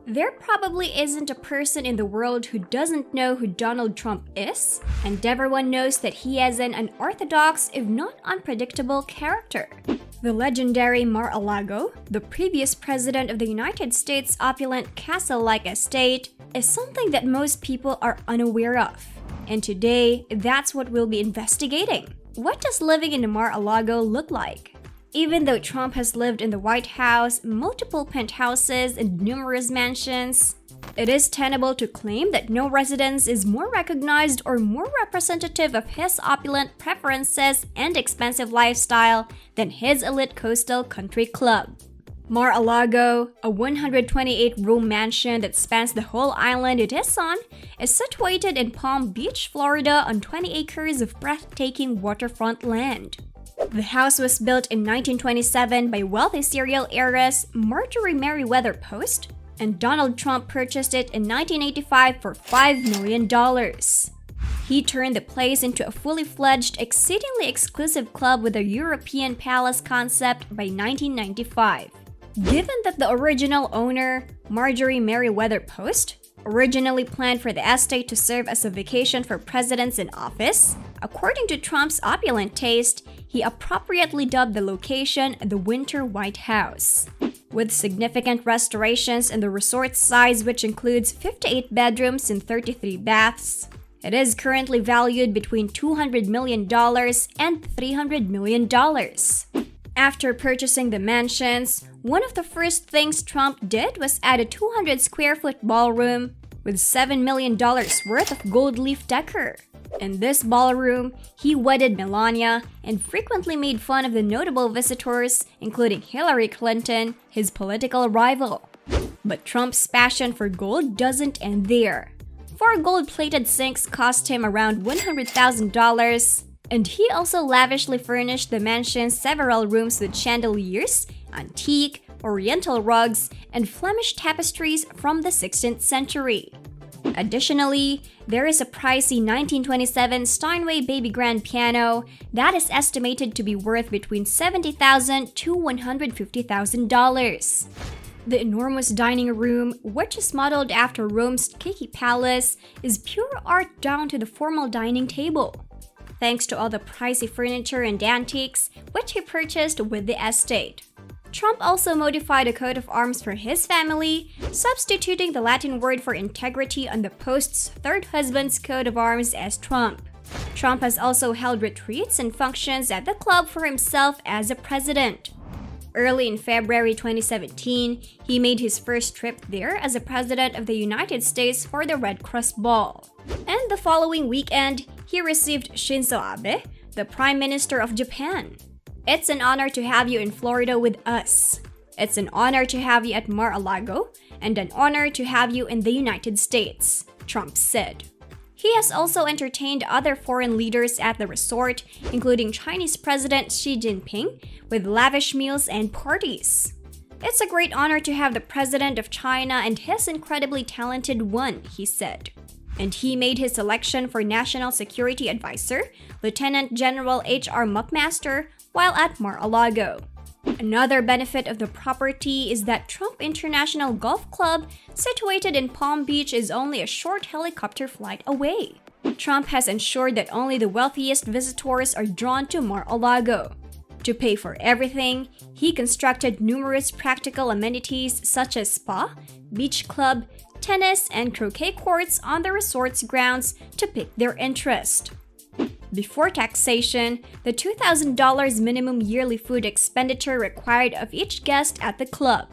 There probably isn't a person in the world who doesn't know who Donald Trump is, and everyone knows that he is an unorthodox, if not unpredictable, character. The legendary Mar-a-Lago, the previous president of the United States' opulent castle-like estate, is something that most people are unaware of. And today, that's what we'll be investigating. What does living in the Mar-a-Lago look like? Even though Trump has lived in the White House, multiple penthouses, and numerous mansions, it is tenable to claim that no residence is more recognized or more representative of his opulent preferences and expensive lifestyle than his elite coastal country club. Mar-a-Lago, a 128-room mansion that spans the whole island it is on, is situated in Palm Beach, Florida on 20 acres of breathtaking waterfront land. The house was built in 1927 by wealthy serial heiress Marjorie Meriwether Post, and Donald Trump purchased it in 1985 for $5 million. He turned the place into a fully fledged, exceedingly exclusive club with a European palace concept by 1995. Given that the original owner, Marjorie Meriwether Post, originally planned for the estate to serve as a vacation for presidents in office, according to Trump's opulent taste, he appropriately dubbed the location the Winter White House. With significant restorations in the resort's size, which includes 58 bedrooms and 33 baths, it is currently valued between $200 million and $300 million. After purchasing the mansions, one of the first things Trump did was add a 200-square-foot ballroom with $7 million worth of gold leaf decor. In this ballroom, he wedded Melania and frequently made fun of the notable visitors, including Hillary Clinton, his political rival. But Trump's passion for gold doesn't end there. 4 gold-plated sinks cost him around $100,000, and he also lavishly furnished the mansion's several rooms with chandeliers, antique, oriental rugs, and Flemish tapestries from the 16th century. Additionally, there is a pricey 1927 Steinway baby grand piano that is estimated to be worth between $70,000 to $150,000. The enormous dining room, which is modeled after Rome's Kiki Palace, is pure art down to the formal dining table, thanks to all the pricey furniture and antiques which he purchased with the estate. Trump also modified a coat of arms for his family, substituting the Latin word for integrity on the Post's third husband's coat of arms as Trump. Trump has also held retreats and functions at the club for himself as a president. Early in February 2017, he made his first trip there as a president of the United States for the Red Cross Ball. And the following weekend, he received Shinzo Abe, the Prime Minister of Japan. It's an honor to have you in Florida with us. It's an honor to have you at Mar-a-Lago, and an honor to have you in the United States, Trump said. He has also entertained other foreign leaders at the resort, including Chinese President Xi Jinping, with lavish meals and parties. It's a great honor to have the President of China and his incredibly talented one, he said. And he made his selection for National Security Advisor, Lieutenant General H.R. McMaster, while at Mar-a-Lago. Another benefit of the property is that Trump International Golf Club, situated in Palm Beach, is only a short helicopter flight away. Trump has ensured that only the wealthiest visitors are drawn to Mar-a-Lago. To pay for everything, he constructed numerous practical amenities such as spa, beach club, tennis, and croquet courts on the resort's grounds to pique their interest. Before taxation, the $2,000 minimum yearly food expenditure required of each guest at the club.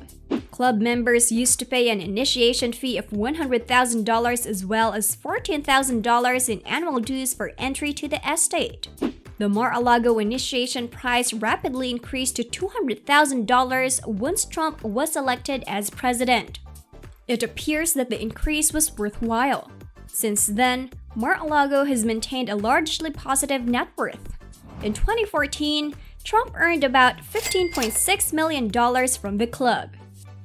Club members used to pay an initiation fee of $100,000 as well as $14,000 in annual dues for entry to the estate. The Mar-a-Lago initiation price rapidly increased to $200,000 once Trump was elected as president. It appears that the increase was worthwhile. Since then, Mar-a-Lago has maintained a largely positive net worth. In 2014, Trump earned about $15.6 million from the club.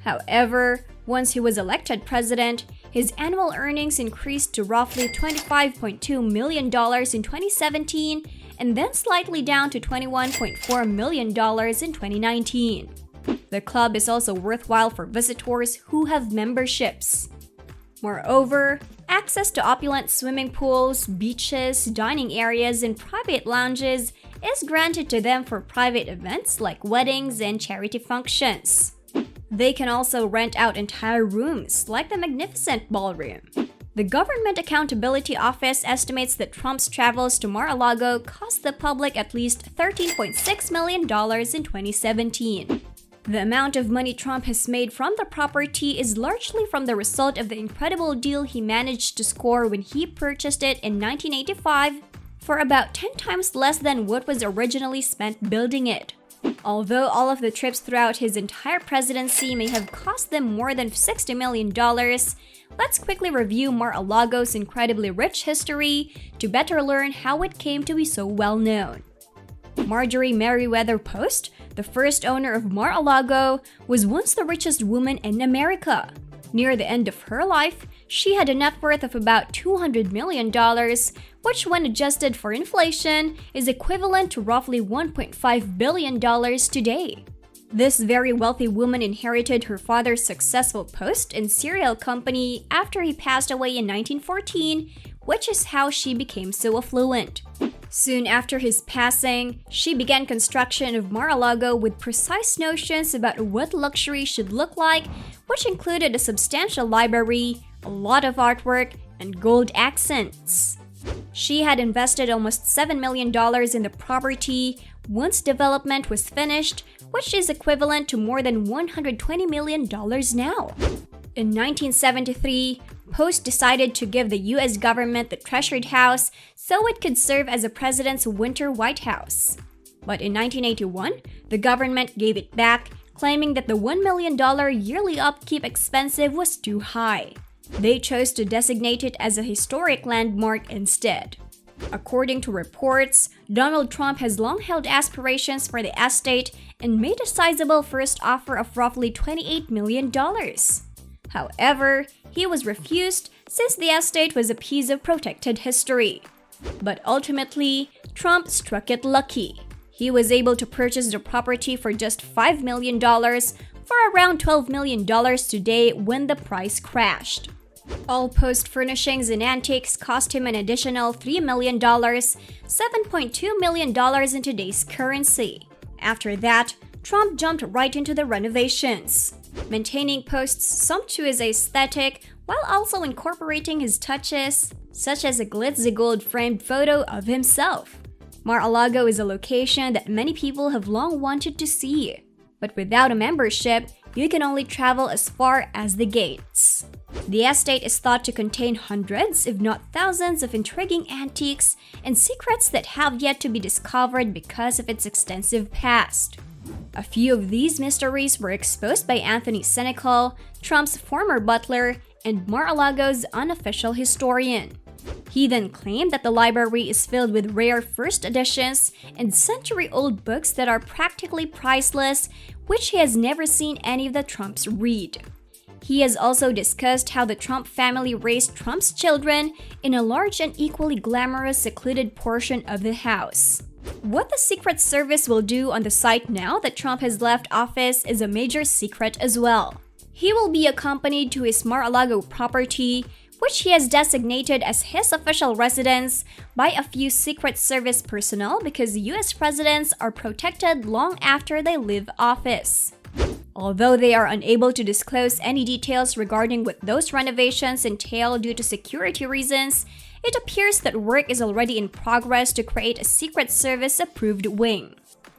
However, once he was elected president, his annual earnings increased to roughly $25.2 million in 2017 and then slightly down to $21.4 million in 2019. The club is also worthwhile for visitors who have memberships. Moreover, access to opulent swimming pools, beaches, dining areas, and private lounges is granted to them for private events like weddings and charity functions. They can also rent out entire rooms, like the magnificent ballroom. The Government Accountability Office estimates that Trump's travels to Mar-a-Lago cost the public at least $13.6 million in 2017. The amount of money Trump has made from the property is largely from the result of the incredible deal he managed to score when he purchased it in 1985 for about 10 times less than what was originally spent building it. Although all of the trips throughout his entire presidency may have cost them more than $60 million, let's quickly review Mar-a-Lago's incredibly rich history to better learn how it came to be so well known. Marjorie Meriwether Post, the first owner of Mar-a-Lago, was once the richest woman in America. Near the end of her life, she had a net worth of about $200 million, which when adjusted for inflation is equivalent to roughly $1.5 billion today. This very wealthy woman inherited her father's successful post and cereal company after he passed away in 1914, which is how she became so affluent. Soon after his passing, she began construction of Mar-a-Lago with precise notions about what luxury should look like, which included a substantial library, a lot of artwork, and gold accents. She had invested almost $7 million in the property once development was finished, which is equivalent to more than $120 million now. In 1973, Post decided to give the US government the treasured house so it could serve as the president's winter White House. But in 1981, the government gave it back, claiming that the $1 million yearly upkeep expense was too high. They chose to designate it as a historic landmark instead. According to reports, Donald Trump has long held aspirations for the estate and made a sizable first offer of roughly $28 million. However, he was refused since the estate was a piece of protected history. But ultimately, Trump struck it lucky. He was able to purchase the property for just $5 million, for around $12 million today when the price crashed. All Post furnishings and antiques cost him an additional $3 million, $7.2 million in today's currency. After that, Trump jumped right into the renovations, maintaining Post's sumptuous aesthetic while also incorporating his touches, such as a glitzy gold-framed photo of himself. Mar-a-Lago is a location that many people have long wanted to see, but without a membership, you can only travel as far as the gates. The estate is thought to contain hundreds, if not thousands, of intriguing antiques and secrets that have yet to be discovered because of its extensive past. A few of these mysteries were exposed by Anthony Senecal, Trump's former butler, and Mar-a-Lago's unofficial historian. He then claimed that the library is filled with rare first editions and century-old books that are practically priceless, which he has never seen any of the Trumps read. He has also discussed how the Trump family raised Trump's children in a large and equally glamorous secluded portion of the house. What the Secret Service will do on the site now that Trump has left office is a major secret as well. He will be accompanied to his Mar-a-Lago property, which he has designated as his official residence, by a few Secret Service personnel because US presidents are protected long after they leave office. Although they are unable to disclose any details regarding what those renovations entail due to security reasons, it appears that work is already in progress to create a Secret Service-approved wing.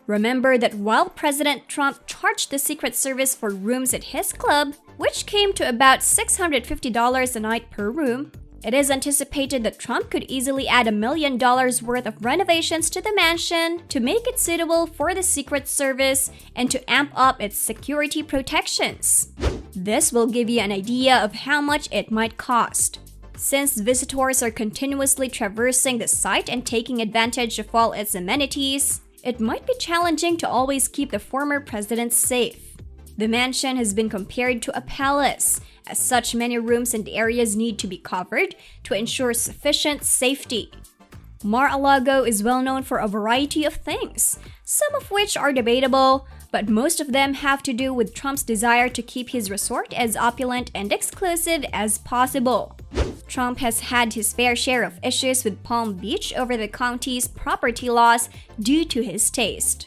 Remember that while President Trump charged the Secret Service for rooms at his club, which came to about $650 a night per room, it is anticipated that Trump could easily add $1 million worth of renovations to the mansion to make it suitable for the Secret Service and to amp up its security protections. This will give you an idea of how much it might cost. Since visitors are continuously traversing the site and taking advantage of all its amenities, it might be challenging to always keep the former president safe. The mansion has been compared to a palace, as such many rooms and areas need to be covered to ensure sufficient safety. Mar-a-Lago is well known for a variety of things, some of which are debatable, but most of them have to do with Trump's desire to keep his resort as opulent and exclusive as possible. Trump has had his fair share of issues with Palm Beach over the county's property laws due to his taste.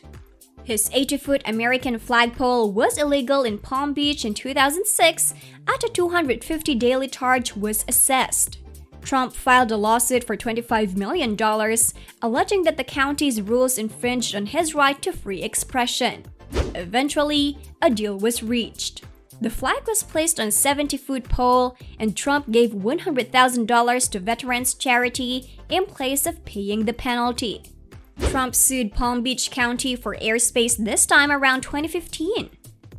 His 80-foot American flagpole was illegal in Palm Beach in 2006 at a $250 daily charge was assessed. Trump filed a lawsuit for $25 million, alleging that the county's rules infringed on his right to free expression. Eventually, a deal was reached. The flag was placed on a 70-foot pole, and Trump gave $100,000 to veterans charity in place of paying the penalty. Trump sued Palm Beach County for airspace this time around 2015.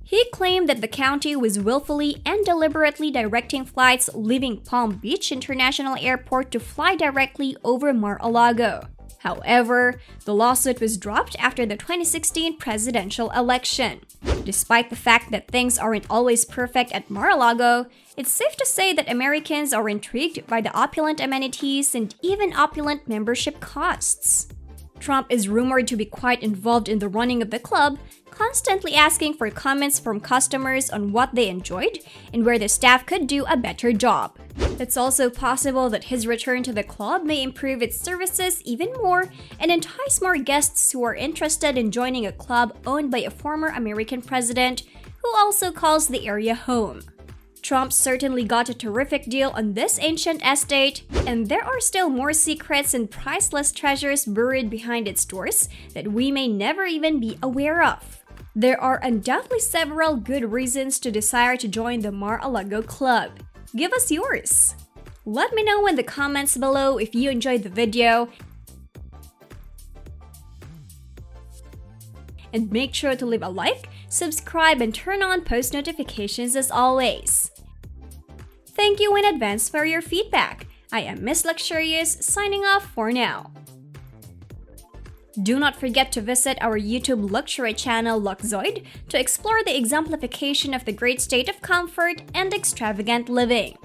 He claimed that the county was willfully and deliberately directing flights leaving Palm Beach International Airport to fly directly over Mar-a-Lago. However, the lawsuit was dropped after the 2016 presidential election. Despite the fact that things aren't always perfect at Mar-a-Lago, it's safe to say that Americans are intrigued by the opulent amenities and even opulent membership costs. Trump is rumored to be quite involved in the running of the club, constantly asking for comments from customers on what they enjoyed and where the staff could do a better job. It's also possible that his return to the club may improve its services even more and entice more guests who are interested in joining a club owned by a former American president who also calls the area home. Trump certainly got a terrific deal on this ancient estate, and there are still more secrets and priceless treasures buried behind its doors that we may never even be aware of. There are undoubtedly several good reasons to desire to join the Mar-a-Lago Club. Give us yours! Let me know in the comments below if you enjoyed the video, and make sure to leave a like, subscribe, and turn on post notifications as always. Thank you in advance for your feedback. I am Miss Luxurious, signing off for now. Do not forget to visit our YouTube luxury channel Luxzoid to explore the exemplification of the great state of comfort and extravagant living.